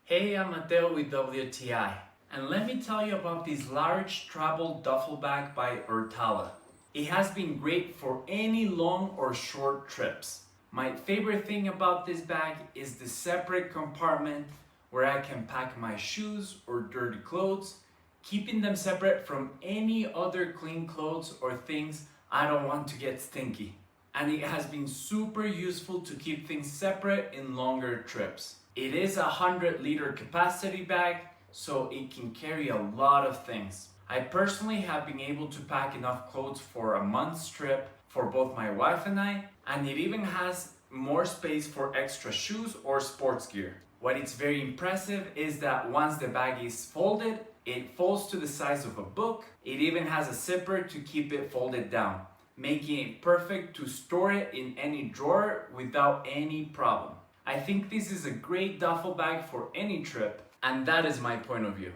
Hey, I'm Mateo with WTI, and let me tell you about this large travel duffel bag by Urtala. It has been great for any long or short trips. My favorite thing about this bag is the separate compartment where I can pack my shoes or dirty clothes, keeping them separate from any other clean clothes or things I don't want to get stinky. And it has been super useful to keep things separate in longer trips. It is a 100-liter capacity bag, so it can carry a lot of things. I personally have been able to pack enough clothes for a month's trip for both my wife and I, and it even has more space for extra shoes or sports gear. What is very impressive is that once the bag is folded, it folds to the size of a book. It even has a zipper to keep it folded down, making it perfect to store it in any drawer without any problem. I think this is a great duffel bag for any trip, and that is my point of view.